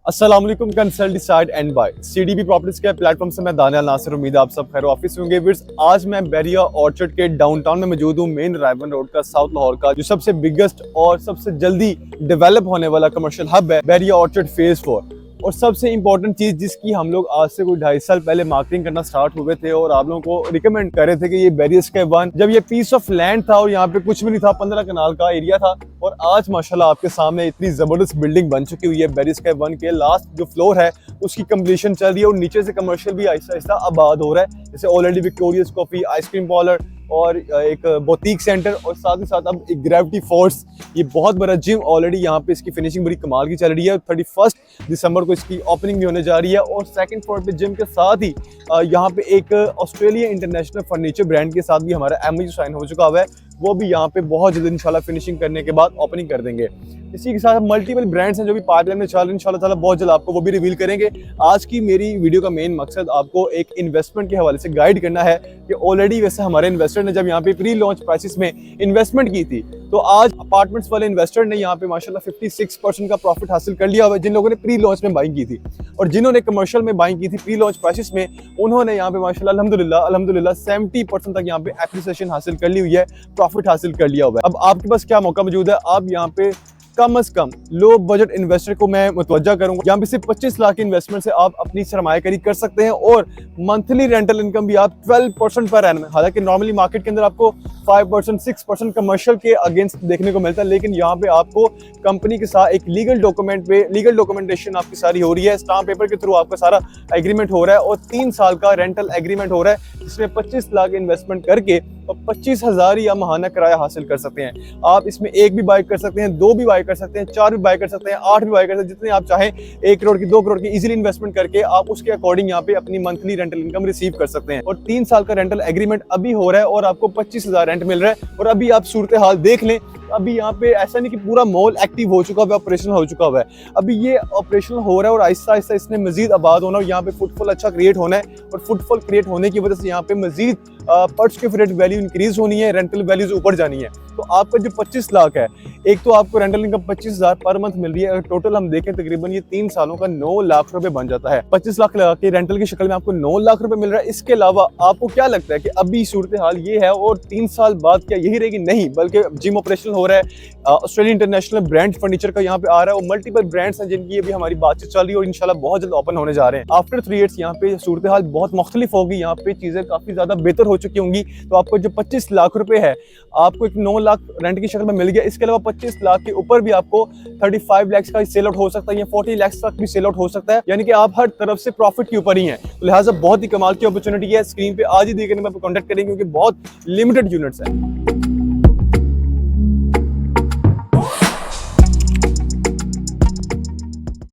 अस्सलाम वालेकुम। Consult decide and buy CDB properties के प्लेटफॉर्म से मैं दानियाल नासिर। उम्मीद है आप सब खैर ऑफिस होंगे। आज मैं बैरिया ऑर्चर्ड के डाउनटाउन में मौजूद हूँ, मेन रायबन रोड का, साउथ लाहौर का, जो सबसे बिगेस्ट और सबसे जल्दी डेवलप होने वाला कमर्शियल हब है, बैरिया ऑर्चर्ड फेज 4। और सबसे इंपॉर्टेंट चीज जिसकी हम लोग आज से कोई 2.5 साल पहले मार्केटिंग करना स्टार्ट हुए थे और आप लोगों को रिकमेंड कर रहे थे कि ये बैरिया स्काई 1, जब ये पीस ऑफ लैंड था और यहाँ पे कुछ भी नहीं था, 15 कनाल का एरिया था, और आज माशाल्लाह आपके सामने इतनी जबरदस्त बिल्डिंग बन चुकी हुई है। बैरिया स्काई 1 के लास्ट जो फ्लोर है उसकी कंप्लीशन चल रही है और नीचे से कमर्शियल भी आहिस्ता आहिस्ता आबाद हो रहा है। जैसे already victorious coffee, ice cream parlour और एक बोतीक सेंटर, और साथ ही साथ अब एक ग्रेविटी फोर्स, ये बहुत बड़ा जिम ऑलरेडी यहाँ पे इसकी फिनिशिंग बड़ी कमाल की चल रही है। 31 दिसंबर को इसकी ओपनिंग भी होने जा रही है। और सेकंड फ्लोर पे जिम के साथ ही यहाँ पे एक ऑस्ट्रेलिया इंटरनेशनल फर्नीचर ब्रांड के साथ भी हमारा एमओयू साइन हो चुका हुआ है, वो भी यहाँ पे बहुत जल्द इंशाल्लाह फिनिशिंग करने के बाद ओपनिंग कर देंगे। इसी के साथ मल्टीपल ब्रांड्स हैं जो भी पाइपलाइन में चल रहे हैं, इंशाल्लाह ताला बहुत जल्द आपको वो भी रिवील करेंगे। आज की मेरी वीडियो का मेन मकसद आपको एक इन्वेस्टमेंट के हवाले से गाइड करना है कि ऑलरेडी वैसे हमारे इन्वेस्टर ने जब यहाँ पे प्री लॉन्च प्राइसेस में इन्वेस्टमेंट की थी, तो आज अपार्टमेंट्स वाले इन्वेस्टर ने यहाँ पे माशाल्लाह 56% का प्रॉफिट हासिल कर लिया हुआ है, जिन लोगों ने प्री लॉन्च में बाइंग की थी। और जिन्होंने कमर्शियल में बाइंग की थी प्री लॉन्च प्राइसेस में, उन्होंने यहाँ पे माशाल्लाह अल्हम्दुलिल्लाह 70% तक यहाँ पे एप्रिसिएशन हासिल कर ली हुई है, प्रॉफिट हासिल कर लिया हुआ है। अब आपके पास क्या मौका मौजूद है, आप यहाँ पे कम से कम लो बजट इन्वेस्टर को मैं मुतवज्जा करूंगा। यहाँ पे सिर्फ 25 लाख की इन्वेस्टमेंट से आप अपनी सरमायाकारी कर सकते हैं और मंथली रेंटल इनकम भी आप 12% पर एनम। हालांकि नॉर्मली मार्केट के अंदर आपको 5%, 6% कमर्शियल के अगेंस्ट देखने को मिलता है, लेकिन यहाँ पे आपको कंपनी के साथ एक लीगल डॉक्यूमेंटेशन आपकी सारी हो रही है, स्टाम्प पेपर के थ्रू आपका सारा एग्रीमेंट हो रहा है और 3 साल का रेंटल एग्रीमेंट हो रहा है, जिसमें 25 लाख इन्वेस्टमेंट करके और 25,000 या महाना किराया हासिल कर सकते हैं। आप इसमें 1 भी बाय कर सकते हैं, 2 भी बाय कर सकते हैं, 4 भी बाय कर सकते हैं, 8 भी बाय कर सकते हैं, जितने आप चाहें। 1 करोड़ की, 2 करोड़ की इजीली इन्वेस्टमेंट करके आप उसके अकॉर्डिंग यहाँ पे अपनी मंथली रेंटल इनकम रिसीव कर सकते हैं। और 3 साल का रेंटल एग्रीमेंट अभी हो रहा है और आपको 25,000 रेंट मिल रहा है। और अभी आप सूरत हाल देख लें, अभी यहाँ पे ऐसा नहीं कि पूरा मॉल एक्टिव हो चुका है, ऑपरेशनल हो चुका हुआ है, अभी ये ऑपरेशनल हो रहा है और आहिस्ता आहिस्ता इसने मजीद आबाद होना और यहाँ पे फुटफॉल अच्छा क्रिएट होना है। और फुटफॉल क्रिएट होने की वजह से यहाँ पे मजीद पर स्क्वायर फीट वैल्यू इंक्रीज होनी है, रेंटल वैल्यूज ऊपर जानी है। तो आपका जो 25 लाख है, एक तो आपको रेंटल इनकम 25,000 पर मंथ मिल रही है। अगर टोटल हम देखें तकरीबन ये 3 सालों का 9 लाख रुपए बन जाता है। 25 लाख लगा के रेंटल की शक्ल में आपको 9 लाख रुपए मिल रहा है। इसके अलावा आपको क्या लगता है कि अभी सूरत हाल ये है और 3 साल बाद क्या यही रहेगी? नहीं, बल्कि जिम ऑपरेशनल हो रहा है, ऑस्ट्रेलिया इंटरनेशनल ब्रांड फर्नीचर का यहाँ पे आ रहा है और मल्टीपल ब्रांड्स हैं जिनकी अभी हमारी बातचीत चल रही है और इंशाल्लाह बहुत जल्द ओपन होने जा रहे हैं। आफ्टर 3 इयर्स यहाँ पे सूरत हाल बहुत मुख्तलिफ होगी, यहाँ पे चीजें काफी ज्यादा बेहतर हो चुकी होंगी। तो आपको जो 25 लाख रुपए है, आपको एक 9 लाख रेंट की शक्ल में मिल गया। इसके अलावा 25 लाख के ऊपर भी आपको 35 लाख का सेल आउट हो सकता है या 40 लाख तक भी सेल आउट हो सकता है, यानी कि आप हर तरफ से प्रॉफिट के ऊपर ही हैं। तो लिहाजा बहुत ही कमाल की अपॉर्चुनिटी है। स्क्रीन पे आज ही देखने में आप कॉन्टेक्ट करेंगे क्योंकि बहुत लिमिटेड यूनिट्स है।